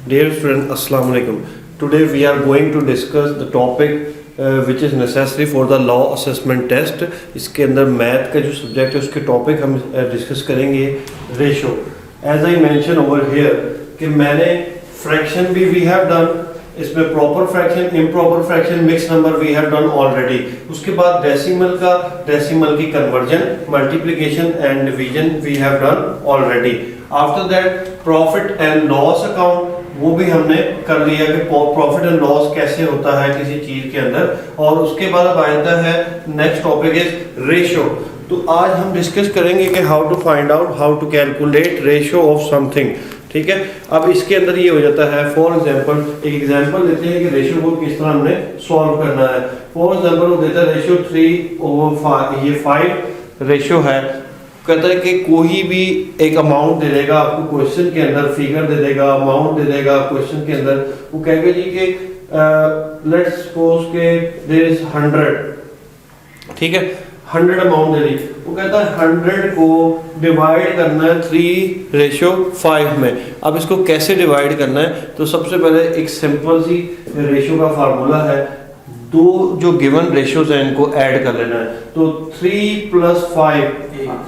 Dear student, Assalamu alaikum. Today we are going to discuss the topic which is necessary for the law assessment test. इसके अंदर math का जो subject है उसके topic हम discuss करेंगे ratio. As I mentioned over here कि मैंने फ्रैक्शन भी we have done, इसमें proper fraction, improper fraction, mix number we have done already. उसके बाद डेसिमल की conversion, multiplication and division we have done already. After that profit and loss account वो भी हमने कर लिया कि प्रॉफिट एंड लॉस कैसे होता है किसी चीज के अंदर. और उसके बाद अब आता है नेक्स्ट टॉपिक इज रेशो. तो आज हम डिस्कस करेंगे कि how to find out how to calculate ratio of something. ठीक है, अब इसके अंदर ये हो जाता है. फॉर एग्जांपल एक एग्जांपल लेते हैं कि रेशो को किस तरह हमने सॉल्व करना है. फॉर एग्जांपल वो देता है रेशो 3/5, ये 5 रेशो है. कहता है कि कोई भी एक अमाउंट दे देगा आपको क्वेश्चन के अंदर, फिगर दे देगा, अमाउंट दे देगा क्वेश्चन के अंदर. वो कहेगा जी कि लेट्स सपोज के देयर इज 100. ठीक है, 100 अमाउंट दे दी. वो कहता है 100 को डिवाइड करना है 3/5 में. अब इसको कैसे डिवाइड करना है, तो सबसे पहले एक सिंपल सी रेशो का फार्मूला है. दो जो गिवन रेशोज हैं इनको ऐड कर लेना है. तो 3 + 5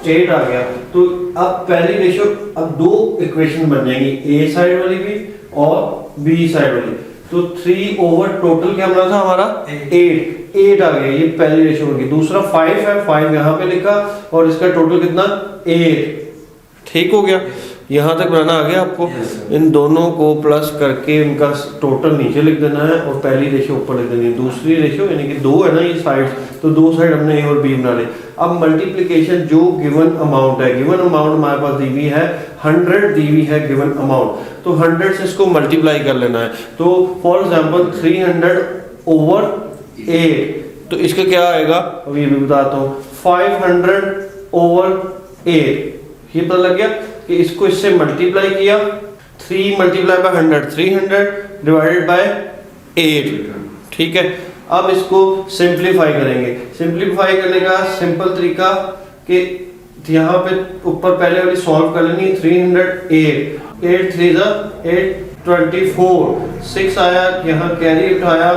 8 आ गया. तो अब पहली रेशो, अब दो इक्वेशन बन जाएंगी, ए साइड वाली भी और बी साइड वाली. तो 3 ओवर टोटल क्या बना था हमारा 8 आ गया. ये पहली रेशो होगी. दूसरा 5 है, 5 यहाँ पे लिखा और इसका टोटल कितना 8. ठीक हो गया, यहाँ तक बनाना आ गया आपको. इन दोनों को प्लस करके इनका टोटल नीचे लिख देना है और पहली रेशो ऊपर लिख देनी है. दूसरी रेशो यानी कि 2 है ना ये साइड, तो दो साइड हमने ए और बी बना ली. अब मल्टीप्लिकेशन जो गिवन अमाउंट है, गिवन अमाउंट हमारे पास दी हुई है 100 दी हुई है गिवन अमाउंट. तो 100 से इसको मल्टीप्लाई कर लेना है. तो फॉर एग्जांपल 300/8, तो इसका क्या आएगा अब ये भी बताता हूँ. 500/8 ये पता लग गया कि इसको इससे मल्टीप्लाई किया. 3 × 100 300 डिवाइडेड बाय 8. ठीक है, अब इसको सिंप्लीफाई करेंगे. सिंप्लीफाई करने का सिंपल तरीका कि यहाँ पे ऊपर पहले वाली सॉल्व कर लेनी है. 308 8 3 8 24 6 आया, यहाँ कैरी उठाया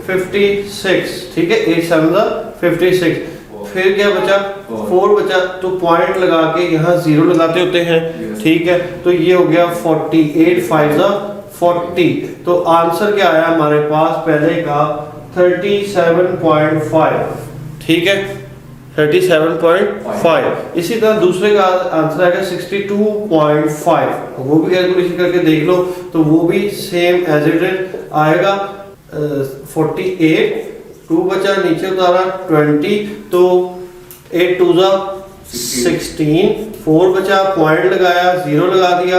56. ठीक है, 8 7 56. फिर क्या बचा 4 बचा. तो पॉइंट लगा के यहाँ 0 लगाते होते हैं. ठीक है, तो ये हो गया 40. 8 5 40. तो आंसर क्या आया हमारे पास पहले का 37.5. ठीक है, 37.5. इसी तरह दूसरे का आंसर आएगा 62.5. वो भी कैलकुलेशन करके देख लो तो वो भी सेम एज इट इज आएगा. 48 2 बचा, नीचे उतारा 20, तो 8 2 16. 4 बचा, पॉइंट लगाया, 0 लगा दिया,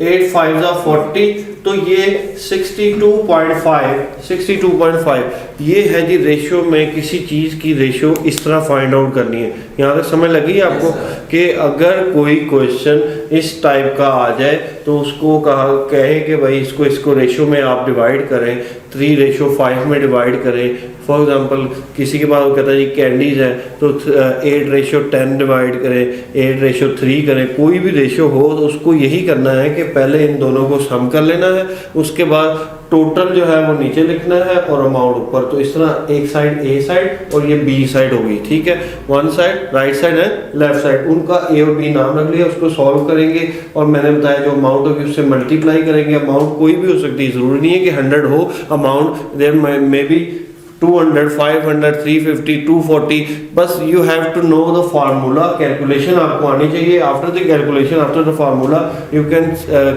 8 5 40. तो ये 62.5 ये है जी रेशो में. किसी चीज की रेशो इस तरह फाइंड आउट करनी है. यहाँ तक समझ लगी आपको कि अगर कोई क्वेश्चन इस टाइप का आ जाए तो उसको कहे कि भाई इसको रेशो में आप डिवाइड करें, 3/5 में डिवाइड करें. फॉर एग्जांपल किसी के पास वो कहता है जी कैंडीज है तो 8/10 डिवाइड करें, 8/3 करें. कोई भी रेशो हो तो उसको यही करना है कि पहले इन दोनों को सम कर लेना है, उसके बाद टोटल जो है वो नीचे लिखना है और अमाउंट ऊपर. तो इस तरह एक साइड ए साइड और ये बी साइड होगी. ठीक है, वन साइड राइट साइड है, लेफ्ट साइड, उनका ए और बी नाम रख लिया. उसको सॉल्व करेंगे और मैंने बताया जो अमाउंट होगी उससे मल्टीप्लाई करेंगे. अमाउंट कोई भी हो सकती है, जरूरी नहीं है कि 100 हो अमाउंट. There may be 200 500 350 240. बस you have to know the formula. Calculation आपको आनी चाहिए. After the calculation, after the formula you can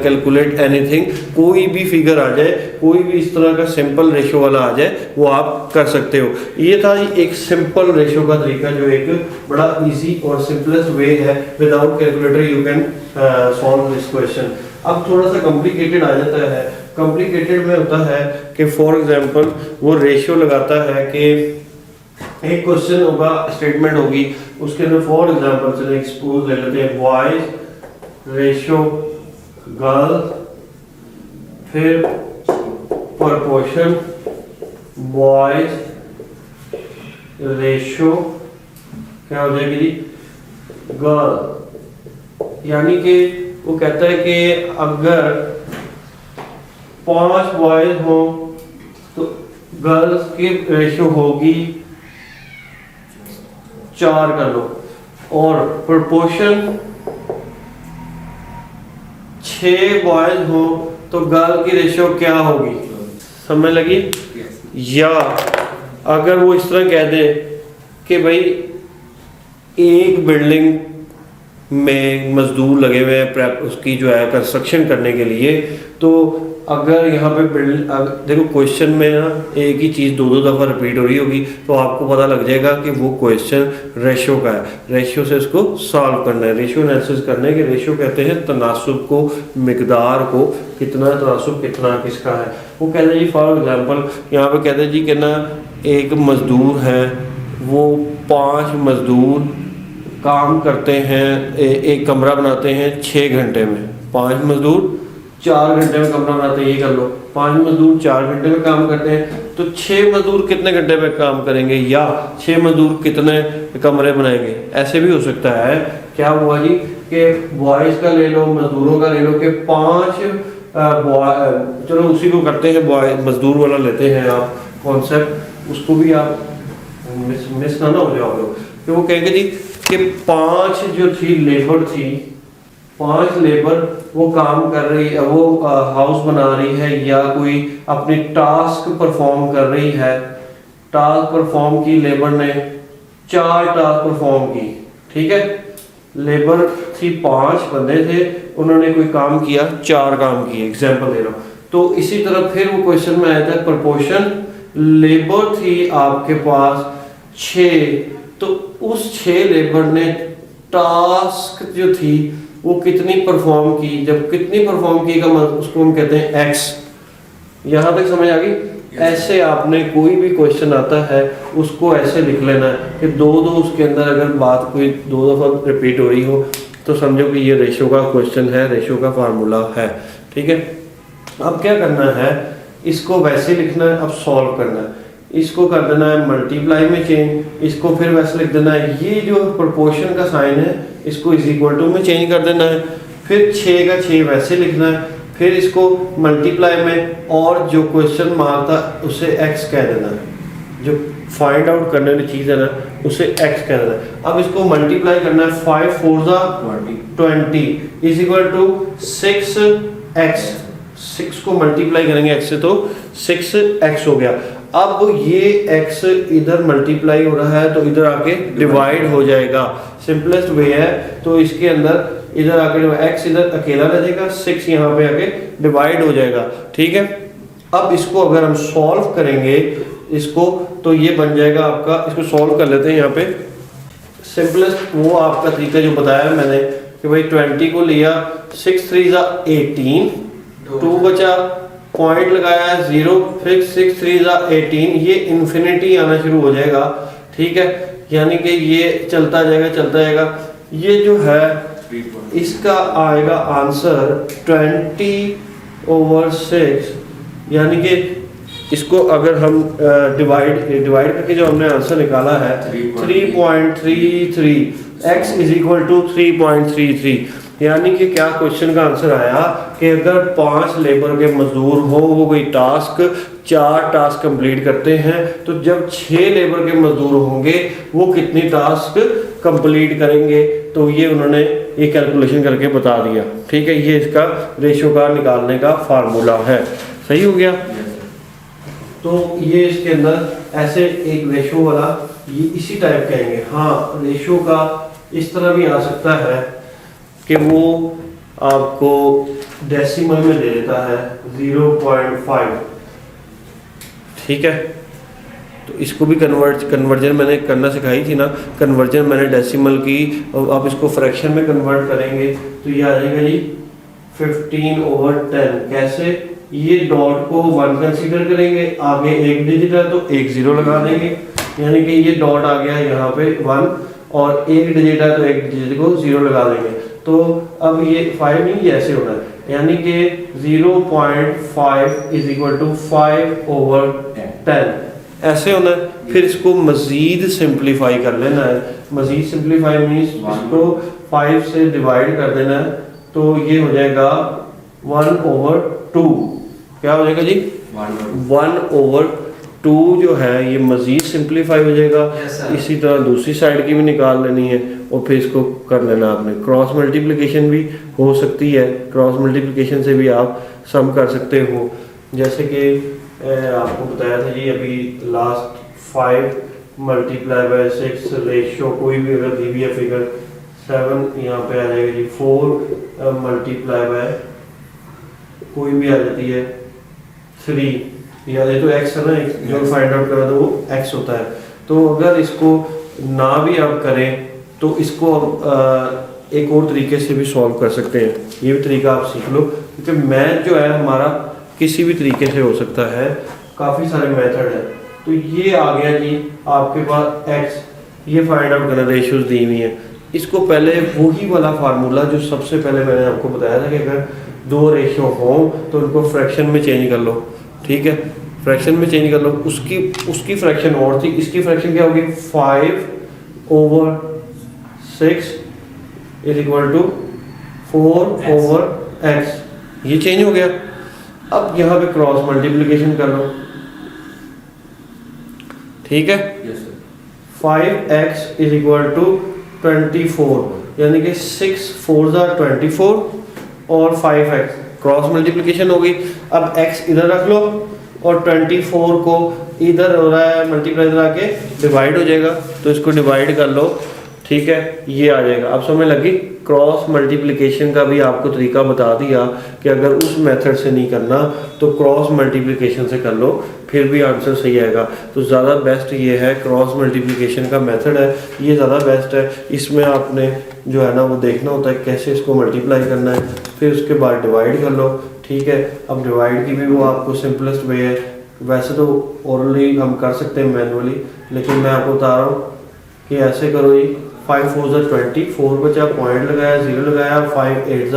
calculate anything. कोई भी फिगर आ जाए, कोई भी इस तरह का सिंपल रेशो वाला आ जाए वो आप कर सकते हो. ये था एक सिंपल रेशो का तरीका जो एक बड़ा इजी और सिंपलेस्ट वे है. Without calculator you can solve this question. अब थोड़ा सा कॉम्प्लिकेटेड आ जाता है. कॉम्प्लिकेटेड में होता है कि फॉर एग्जांपल वो रेशियो लगाता है कि एक क्वेश्चन होगा, स्टेटमेंट होगी, उसके अंदर फॉर एग्जांपल चलिए एक्सपोज ले लेते हैं बॉयज रेशियो गर्ल, फिर प्रोपोर्शन बॉयज रेशियो क्या हो जाएगी जी गर्ल. यानी कि वो कहता है कि अगर 5 बॉयज हो तो गर्ल्स की रेशियो होगी 4 कर लो, और प्रोपोर्शन 6 बॉयज हो तो गर्ल की रेशियो क्या होगी, समझ लगी? या अगर वो इस तरह कह दे कि भाई एक बिल्डिंग में मजदूर लगे हुए हैं उसकी जो है कंस्ट्रक्शन करने के लिए, तो अगर यहाँ पे देखो क्वेश्चन में ना एक ही चीज़ 2-2 दफ़ा रिपीट हो रही होगी, तो आपको पता लग जाएगा कि वो क्वेश्चन रेशियो का है। रेशियो से इसको सॉल्व करना है, रेशियो एनालिसिस करने के। रेशियो कहते हैं तनासुब को, मिकदार को, कितना तनासुब कितना किसका है। वो कहते हैं जी फॉर एग्जांपल यहाँ पे कहते हैं जी कि ना एक मज़दूर है, वो 5 मज़दूर काम करते हैं, एक कमरा बनाते हैं 6 घंटे में। 5 मज़दूर 4 घंटे में कमरा बनाते हैं, ये कर लो। 5 मजदूर 4 घंटे में काम करते हैं, तो 6 मजदूर कितने घंटे में काम करेंगे, या 6 मजदूर कितने कमरे बनाएंगे। ऐसे भी हो सकता है। क्या हुआ जी कि बॉयज़ का ले लो, मजदूरों का ले लो कि 5 चलो उसी को करते हैं, बॉय मजदूर वाला लेते हैं आप कॉन्सेप्ट, उसको भी आप मिस ना हो जाओ लोग। तो वो कहेंगे जी कि 5 जो थी लेबर थी, 5 लेबर वो काम कर रही है, वो हाउस बना रही है या कोई अपनी टास्क परफॉर्म कर रही है। टास्क परफॉर्म की लेबर ने 4 टास्क परफॉर्म की, ठीक है। लेबर थी 5 बंदे थे, उन्होंने कोई काम किया, 4 काम किए, एग्जाम्पल दे रहा हूँ। तो इसी तरह फिर वो क्वेश्चन में आया था प्रपोर्शन, लेबर थी आपके पास 6, तो उस 6 लेबर ने टास्क जो थी वो कितनी परफॉर्म की। जब कितनी परफॉर्म की का मतलब उसको हम कहते हैं एक्स। यहाँ तक समझ आ गई? ऐसे आपने कोई भी क्वेश्चन आता है उसको ऐसे लिख लेना है कि 2-2 उसके अंदर अगर बात कोई 2 दफ़ा रिपीट हो रही हो तो समझो कि ये रेशियो का क्वेश्चन है, रेशियो का फार्मूला है, ठीक है। अब क्या करना है, इसको वैसे लिखना है, अब सॉल्व करना है। इसको कर देना है मल्टीप्लाई में चेंज, इसको फिर वैसे लिख देना है। ये जो प्रोपोर्शन का साइन है इसको इज इक्वल टू में चेंज कर देना है, फिर 6 का 6 वैसे लिखना है, फिर इसको मल्टीप्लाई में और जो क्वेश्चन मार्क था उसे एक्स कह देना है। जो फाइंड आउट करने वाली चीज़ है ना उसे एक्स कह देना है। अब इसको मल्टीप्लाई करना है, 5 4 20 इज इक्वल टू 6x। 6 को मल्टीप्लाई करेंगे x से तो 6x हो गया। अब ये x इधर मल्टीप्लाई हो रहा है तो इधर आके डिवाइड हो जाएगा, सिंपलेस्ट वे है। तो इसके अंदर इधर आके x इधर अकेला रह जाएगा, 6 यहाँ पे आके डिवाइड हो जाएगा, ठीक है। अब इसको अगर हम सॉल्व करेंगे इसको तो ये बन जाएगा आपका, इसको सॉल्व कर लेते हैं यहाँ पे। सिंपलेस्ट वो आपका तरीका जो बताया मैंने कि भाई 20 को लिया, 6 3 18, 2 बचा, पॉइंट लगाया 0, फिर 6 3 18, ये इन्फिनिटी आना शुरू हो जाएगा, ठीक है। यानी कि ये चलता जाएगा। ये जो है इसका आएगा आंसर 20/6, यानी कि इसको अगर हम डिवाइड करके जो हमने आंसर निकाला है 3.33, x इज इक्वल टू 3.33। यानी कि क्या क्वेश्चन का आंसर आया कि अगर 5 लेबर के मजदूर हो, वो कोई टास्क 4 टास्क कंप्लीट करते हैं, तो जब 6 लेबर के मजदूर होंगे वो कितनी टास्क कंप्लीट करेंगे। तो ये उन्होंने ये कैलकुलेशन करके बता दिया, ठीक है। ये इसका रेशियो का निकालने का फार्मूला है, सही हो गया। तो ये इसके अंदर ऐसे एक रेशियो वाला ये इसी टाइप कहेंगे। हाँ, रेशियो का इस तरह भी आ सकता है कि वो आपको डेसिमल में दे देता है 0.5, ठीक है। तो इसको भी कन्वर्जन मैंने करना सिखाई थी ना, कन्वर्जन मैंने डेसिमल की, और आप इसको फ्रैक्शन में कन्वर्ट करेंगे तो ये आ जाएगा जी 15/10। कैसे? ये डॉट को 1 कंसीडर करेंगे, आगे एक डिजिट है तो 1 0 लगा देंगे, यानी कि ये डॉट आ गया यहाँ पे 1, और एक डिजिट है तो एक डिजिट को 0 लगा देंगे। तो अब ये 5 नहीं, ये ऐसे होना है, यानी कि 0.5 इज इक्वल टू 5/10 ऐसे होना है। फिर इसको मजीद सिंप्लीफाई कर लेना है। मजीद सिंप्लीफाई मीन्स इसको 5 से डिवाइड कर देना है, तो ये हो जाएगा 1/2, क्या हो जाएगा जी 1/2 जो है ये मज़ीद सिंप्लीफाई हो जाएगा। इसी तरह दूसरी साइड की भी निकाल लेनी है और फिर इसको कर लेना आपने। क्रॉस मल्टीप्लिकेशन भी हो सकती है, क्रॉस मल्टीप्लिकेशन से भी आप सम कर सकते हो। जैसे कि आपको बताया था जी अभी लास्ट 5 मल्टीप्लाई बाय 6 रेशियो कोई भी अगर दी हुई है फिगर 7 यहाँ पे आ जाएगा जी 4 मल्टीप्लाई बाय कोई भी आ जाती है 3 या ये तो x है ना, जो फाइंड आउट करा था वो x होता है। तो अगर इसको ना भी आप करें तो इसको एक और तरीके से भी सॉल्व कर सकते हैं। ये भी तरीका आप सीख लो, क्योंकि मैथ जो है हमारा किसी भी तरीके से हो सकता है, काफ़ी सारे मेथड हैं। तो ये आ गया जी आपके पास x, ये फाइंड आउट करना, रेशियोज दी हुई हैं। इसको पहले वही वाला फार्मूला जो सबसे पहले मैंने आपको बताया था कि अगर 2 रेशियो हो तो उनको फ्रैक्शन में चेंज कर लो, ठीक है, फ्रैक्शन में चेंज कर लो। उसकी फ्रैक्शन और थी, इसकी फ्रैक्शन क्या होगी 5/6 इज इक्वल टू 4/x, ये चेंज हो गया। अब यहाँ पे क्रॉस मल्टीप्लिकेशन कर लो, ठीक है। 5x इज इक्वल टू 24, यानी कि 6 4 24 और 5x, क्रॉस मल्टीप्लिकेशन हो गई। अब x इधर रख लो और 24 को इधर हो रहा है मल्टीप्लाई, इधर आके डिवाइड हो जाएगा, तो इसको डिवाइड कर लो, ठीक है, ये आ जाएगा। अब समझ लगी। क्रॉस मल्टीप्लिकेशन का भी आपको तरीका बता दिया कि अगर उस मेथड से नहीं करना तो क्रॉस मल्टीप्लिकेशन से कर लो, फिर भी आंसर सही आएगा। तो ज़्यादा बेस्ट ये है, क्रॉस मल्टीप्लिकेशन का मेथड है, ये ज़्यादा बेस्ट है। इसमें आपने जो है ना वो देखना होता है कैसे इसको मल्टीप्लाई करना है, फिर उसके बाद डिवाइड कर लो, ठीक है। अब डिवाइड की भी वो आपको सिंपलेस्ट वे है। वैसे तो ओरली हम कर सकते हैं मैनुअली, लेकिन मैं आपको बता रहा हूँ कि ऐसे करो जी। 5 4 20, 4 बचा, पॉइंट लगाया, 0 लगाया, 5 8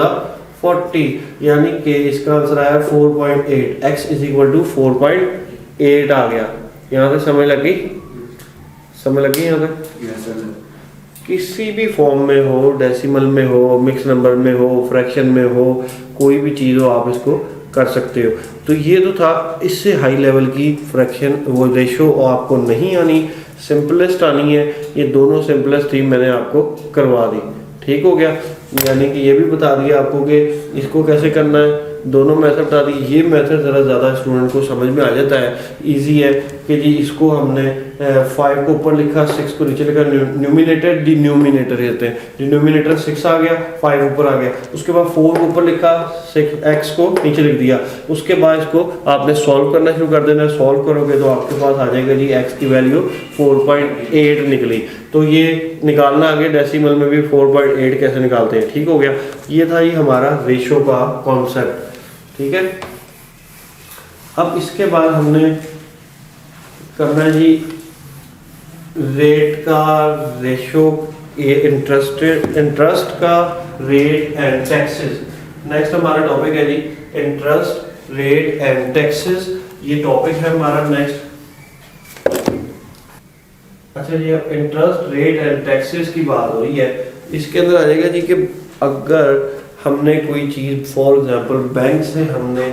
40, यानी कि इसका आंसर आया 4.8। x इज इक्वल टू 4.8 आ गया। यहाँ से समझ लगी, समझ लगी यहाँ तक। किसी भी फॉर्म में हो, डेसिमल में हो, मिक्स नंबर में हो, फ्रैक्शन में हो, कोई भी चीज़ हो आप इसको कर सकते हो। तो ये तो था, इससे हाई लेवल की फ्रैक्शन वो रेशो आपको नहीं आनी, सिंपलेस्ट आनी है। ये दोनों सिंपलेस्ट थी, मैंने आपको करवा दी, ठीक हो गया। यानी कि ये भी बता दिया आपको कि इसको कैसे करना है, दोनों मेथड बता दी। ये मेथड ज़रा ज़्यादा स्टूडेंट को समझ में आ जाता है, इजी है कि जी इसको हमने 5 को ऊपर लिखा, 6 को नीचे लिखा, न्यूमिनेटर डिनोमिनेटर कहते हैं। डिनोमिनेटर 6 आ गया, 5 ऊपर आ गया, उसके बाद 4 को ऊपर लिखा, 6x को नीचे लिख दिया। उसके बाद इसको आपने सॉल्व करना शुरू कर देना है। सॉल्व करोगे तो आपके पास आ जाएगा जी x की वैल्यू 4.8 निकली। तो ये निकालना आगे डेसिमल में भी 4.8 कैसे निकालते हैं, ठीक हो गया। ये था ये हमारा रेशो का कॉन्सेप्ट, ठीक है। अब इसके बाद हमने करना है जी रेट का रेशो, ये इंटरेस्ट का रेट एंड टैक्सेस। नेक्स्ट हमारा टॉपिक है जी इंटरेस्ट रेट एंड टैक्सेस, ये टॉपिक है हमारा नेक्स्ट। अच्छा जी, अब इंटरेस्ट रेट एंड टैक्सेस की बात हो रही है, इसके अंदर आ जाएगा जी कि अगर हमने कोई चीज़, फॉर एग्जांपल बैंक से हमने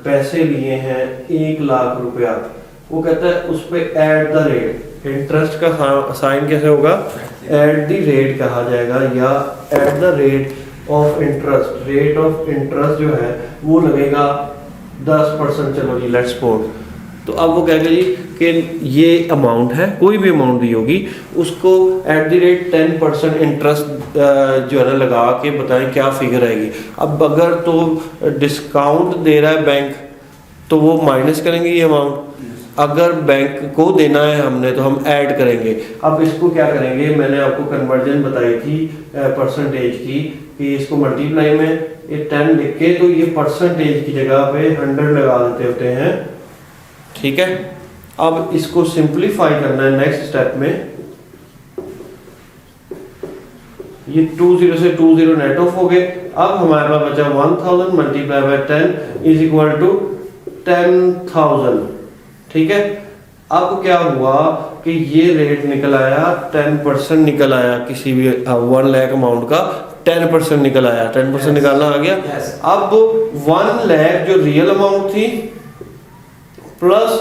पैसे लिए हैं 1 लाख रुपया, वो कहता है उस पर एट द रेट, इंटरेस्ट का साइन कैसे होगा, एट द रेट कहा जाएगा या at the rate of interest. Rate of interest जो है वो लगेगा 10%, चलो जी लेट्स सपोज। तो अब वो कहेगा जी कि ये अमाउंट है, कोई भी अमाउंट दी होगी, उसको एट द रेट 10% इंटरेस्ट जो है ना लगा के बताएं क्या फिगर आएगी। अब अगर तो डिस्काउंट दे रहा है बैंक तो वो माइनस करेंगे ये अमाउंट, अगर बैंक को देना है हमने तो हम ऐड करेंगे। अब इसको क्या करेंगे, मैंने आपको कन्वर्जन बताई थी परसेंटेज की, कि इसको मल्टीप्लाई में ये 10 लिख के तो ये परसेंटेज की जगह पे 100 लगा देते होते हैं, ठीक है। अब इसको सिंपलीफाई करना है नेक्स्ट स्टेप में। ये 20 से 20 नेट ऑफ हो गए। अब हमारे पास बचा 1000 multiply by 10 is equal to 10,000, ठीक है। अब क्या हुआ कि ये रेट निकल आया 10% निकल आया किसी भी 1 लाख अमाउंट का 10% निकल आया, 10% निकालना आ गया। अब 1 लाख जो रियल अमाउंट थी प्लस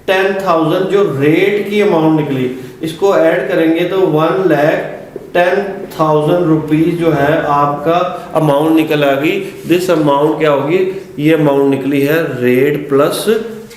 10,000 जो रेट की अमाउंट निकली, इसको ऐड करेंगे तो 1,10,000 रुपीज जो है आपका अमाउंट निकल आ गई। दिस अमाउंट क्या होगी, ये अमाउंट निकली है रेट प्लस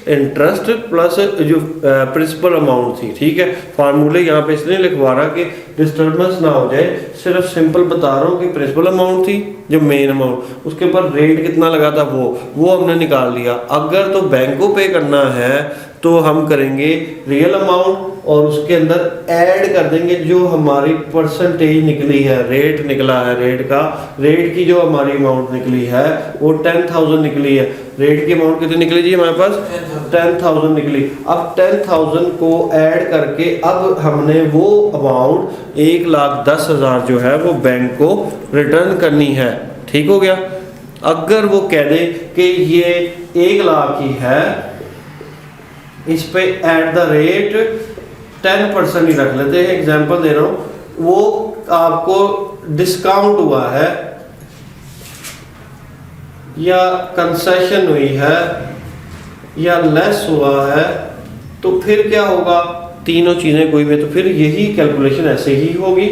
इंटरेस्ट प्लस जो प्रिंसिपल अमाउंट थी। ठीक है, फार्मूले यहाँ पे इसलिए लिखवा रहा कि डिस्टर्बेंस ना हो जाए, सिर्फ सिंपल बता रहा हूँ कि प्रिंसिपल अमाउंट थी जो मेन अमाउंट, उसके ऊपर रेट कितना लगा था वो हमने निकाल लिया। अगर तो बैंक को पे करना है तो हम करेंगे रियल अमाउंट और उसके अंदर ऐड कर देंगे जो हमारी परसेंटेज निकली है, रेट निकला है, रेट की जो हमारी अमाउंट निकली है वो 10,000 निकली है। रेट की अमाउंट कितनी निकली जी हमारे पास 10,000 निकली। अब 10,000 को ऐड करके अब हमने वो अमाउंट 1,10,000 जो है वो बैंक को रिटर्न करनी है। ठीक हो गया। अगर वो कह दे कि ये 1 लाख ही है, इस पे एट द रेट 10% ही रख लेते हैं, एग्जांपल दे रहा हूं, वो आपको डिस्काउंट हुआ है या कंसेशन हुई है या लेस हुआ है, तो फिर क्या होगा, तीनों चीजें कोई भी, तो फिर यही कैलकुलेशन ऐसे ही होगी,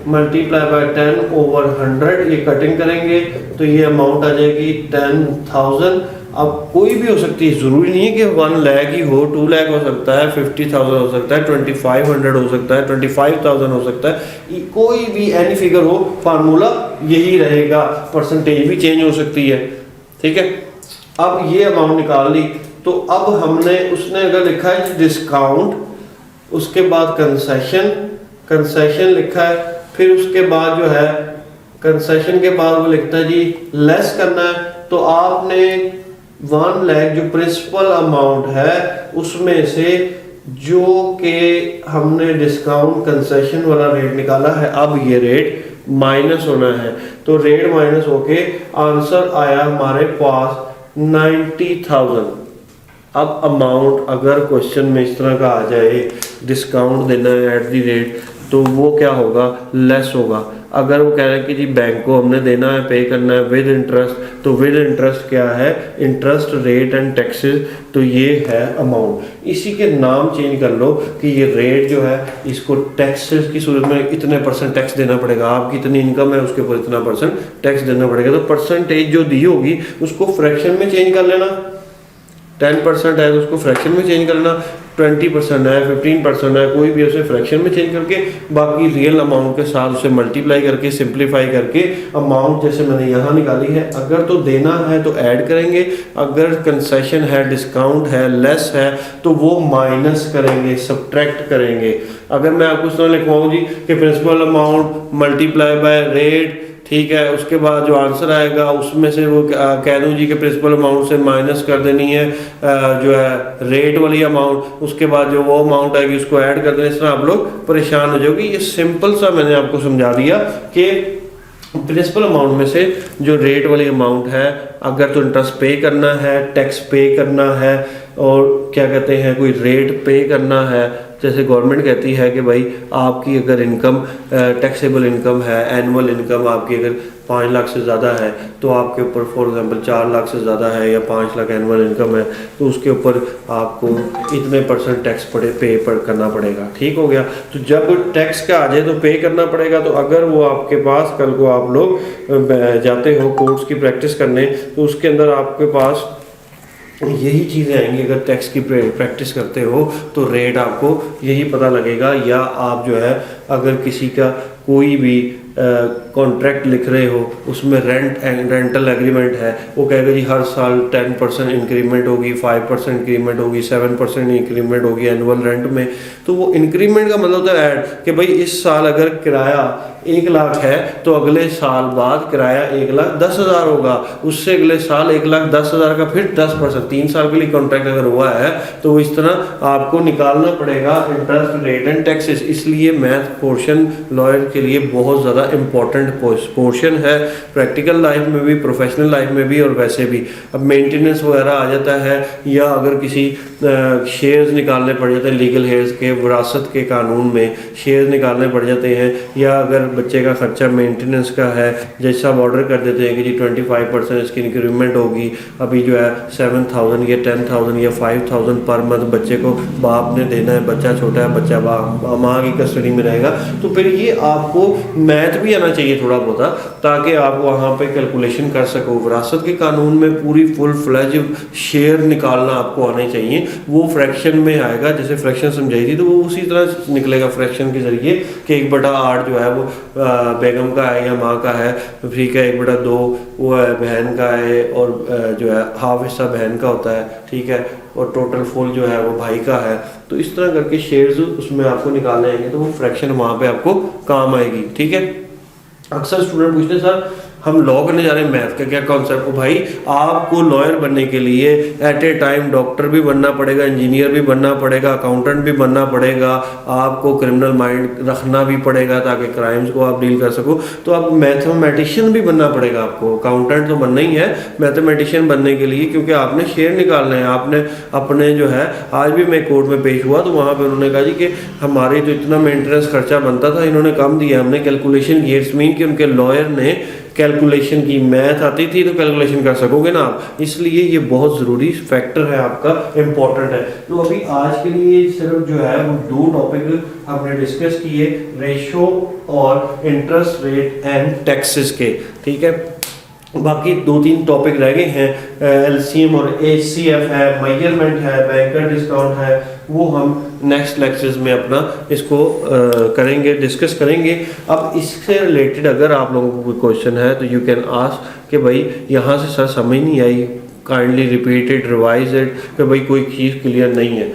मल्टीप्लाई बाय 10 ओवर 100, ये कटिंग करेंगे तो ये अमाउंट आ जाएगी 10,000। अब कोई भी हो सकती है, जरूरी नहीं है कि 1 लाख ही हो, 2 लाख हो सकता है, 50,000 हो सकता है, 2500 हो सकता है, 25,000 हो सकता है, कोई भी एनी फिगर हो, फार्मूला यही रहेगा, परसेंटेज भी चेंज हो सकती है। ठीक है, अब ये अमाउंट निकाल ली, तो अब हमने उसने अगर लिखा है डिस्काउंट, उसके बाद कंसेशन लिखा है, फिर उसके बाद जो है कंसेशन के बाद वो लिखता है जी लेस करना है, तो आपने 1 लाख जो प्रिंसिपल अमाउंट है उसमें से जो कि हमने डिस्काउंट कंसेशन वाला रेट निकाला है, अब ये रेट माइनस होना है, तो रेट माइनस होके आंसर आया हमारे पास 90,000। अब अमाउंट अगर क्वेश्चन में इस तरह का आ जाए, डिस्काउंट देना है एट दी रेट, तो वो क्या होगा, लेस होगा। अगर वो कह रहे हैं कि जी बैंक को हमने देना है, पे करना है विद इंटरेस्ट, तो विद इंटरेस्ट क्या है, इंटरेस्ट रेट एंड टैक्सेस, तो ये है अमाउंट। इसी के नाम चेंज कर लो कि ये रेट जो है इसको टैक्सेस की सूरत में इतने % टैक्स देना पड़ेगा, आपकी इतनी इनकम है उसके ऊपर इतना % टैक्स देना पड़ेगा, तो परसेंटेज जो दी होगी उसको फ्रैक्शन में चेंज कर लेना। 10% है तो उसको फ्रैक्शन में चेंज करना, 20% है, 15% है, कोई भी उसे फ्रैक्शन में चेंज करके बाकी रियल अमाउंट के साथ उसे मल्टीप्लाई करके सिंप्लीफाई करके अमाउंट जैसे मैंने यहाँ निकाली है, अगर तो देना है तो ऐड करेंगे, अगर कंसेशन है, डिस्काउंट है, लेस है, तो वो माइनस करेंगे, सब्ट्रैक्ट करेंगे। अगर मैं आपको इस तरह लिखवाऊँ जी कि principal amount multiply by rate, ठीक है, उसके बाद जो आंसर आएगा उसमें से वो कह दूँ जी कि प्रिंसिपल अमाउंट से माइनस कर देनी है जो है रेट वाली अमाउंट, उसके बाद जो वो अमाउंट आएगी उसको ऐड कर देना, इस तरह आप लोग परेशान हो जाओगे। ये सिंपल सा मैंने आपको समझा दिया कि प्रिंसिपल अमाउंट में से जो रेट वाली अमाउंट है, अगर तो इंटरेस्ट पे करना है, टैक्स पे करना है, और क्या कहते हैं कोई रेट पे करना है, जैसे गवर्नमेंट कहती है कि भाई आपकी अगर इनकम टैक्सेबल इनकम है, एनुअल इनकम आपकी अगर 5 लाख से ज़्यादा है, तो आपके ऊपर फॉर एग्जांपल 4 लाख से ज़्यादा है या 5 लाख एनुअल इनकम है, तो उसके ऊपर आपको इतने % टैक्स पे करना पड़ेगा। ठीक हो गया। तो जब टैक्स का आ जाए तो पे करना पड़ेगा। तो अगर वो आपके पास कल को आप लोग जाते हो कोर्ट्स की प्रैक्टिस करने, तो उसके अंदर आपके पास यही चीज़ें आएंगी। अगर टैक्स की प्रैक्टिस करते हो तो रेट आपको यही पता लगेगा, या आप जो है अगर किसी का कोई भी कॉन्ट्रैक्ट लिख रहे हो उसमें रेंटल एग्रीमेंट है, वो कहेगा जी हर साल 10% इंक्रीमेंट होगी, 5% इंक्रीमेंट होगी, 7% इंक्रीमेंट होगी एनुअल रेंट में। तो वो इंक्रीमेंट का मतलब होता है ऐड कि भाई इस साल अगर किराया 1 लाख है तो अगले साल बाद किराया 1,10,000 होगा, उससे अगले साल 1,10,000 का फिर 10%, 3 साल के लिए कॉन्ट्रैक्ट अगर हुआ है तो इस तरह आपको निकालना पड़ेगा इंटरेस्ट रेट एंड टैक्सेस। इसलिए मैथ पोर्शन लॉयर के लिए बहुत ज़्यादा इंपॉर्टेंट पोर्शन है, प्रैक्टिकल लाइफ में भी, प्रोफेशनल लाइफ में भी और वैसे भी। अब मेंटेनेंस वगैरह आ जाता है, या अगर किसी शेयर्स निकालने पड़ जाते हैं लीगल हेयर्स के, विरासत के कानून में शेयर्स निकालने पड़ जाते हैं, या अगर बच्चे का खर्चा मेंटेनेंस का है, जैसा आप ऑर्डर कर देते हैं कि जी 25% इसकी इंक्रीमेंट होगी, अभी जो है 7,000 या 10,000 या 5,000 पर मंथ बच्चे को बाप ने देना है, बच्चा छोटा है, बच्चा माँ की कस्टडी में रहेगा, तो फिर ये आपको मैथ भी आना चाहिए थोड़ा बहुत, ताकि आप वहाँ पे कैलकुलेशन कर सको। विरासत के कानून में पूरी फुल फ्लैज शेयर निकालना आपको आने चाहिए, वो फ्रैक्शन में आएगा, जैसे फ्रैक्शन समझाई थी तो वो उसी तरह निकलेगा फ्रैक्शन के जरिए कि 1/8 जो है वो बेगम का है या माँ का है, ठीक है, 1/2 वो है बहन का है, और जो है हाफ हिस्सा बहन का होता है, ठीक है, और टोटल फुल जो है वो भाई का है। तो इस तरह करके शेयर्स उसमें आपको निकालने आएंगे, तो वो फ्रैक्शन वहाँ पे आपको काम आएगी, ठीक है। अक्सर स्टूडेंट पूछते हैं सर हम लॉ करने जा रहे हैं, मैथ का क्या कॉन्सेप्ट हो? भाई आपको लॉयर बनने के लिए एट ए टाइम डॉक्टर भी बनना पड़ेगा, इंजीनियर भी बनना पड़ेगा, अकाउंटेंट भी बनना पड़ेगा, आपको क्रिमिनल माइंड रखना भी पड़ेगा ताकि क्राइम्स को आप डील कर सको। तो आप मैथमेटिशियन भी बनना पड़ेगा आपको, अकाउंटेंट तो बनना ही है, मैथमेटिशियन बनने के लिए, क्योंकि आपने शेयर निकालना है। आपने अपने जो है, आज भी मैं कोर्ट में पेश हुआ तो वहाँ पर उन्होंने कहा जी कि हमारे जो इतना मेंटेनेंस खर्चा बनता था इन्होंने कम दिया, हमने कैलकुलेशन की। इट्स मीन कि उनके लॉयर ने कैलकुलेशन की, मैथ आती थी तो कैलकुलेशन कर सकोगे ना आप, इसलिए ये बहुत ज़रूरी फैक्टर है आपका, इम्पोर्टेंट है। तो अभी आज के लिए सिर्फ जो है वो 2 टॉपिक हमने डिस्कस किए, रेशो और इंटरेस्ट रेट एंड टैक्सेस के, ठीक है। बाकी 2-3 टॉपिक रह गए हैं, एलसीएम और एचसीएफ है, मेजरमेंट है, बैंकर डिस्काउंट है, वो हम नेक्स्ट लेक्चर्स में अपना इसको करेंगे, डिस्कस करेंगे। अब इससे रिलेटेड अगर आप लोगों को कोई क्वेश्चन है तो यू कैन आस्क कि भाई यहाँ से सर समझ नहीं आई, kindly repeat it, revise it, कि भाई कोई चीज़ क्लियर नहीं है।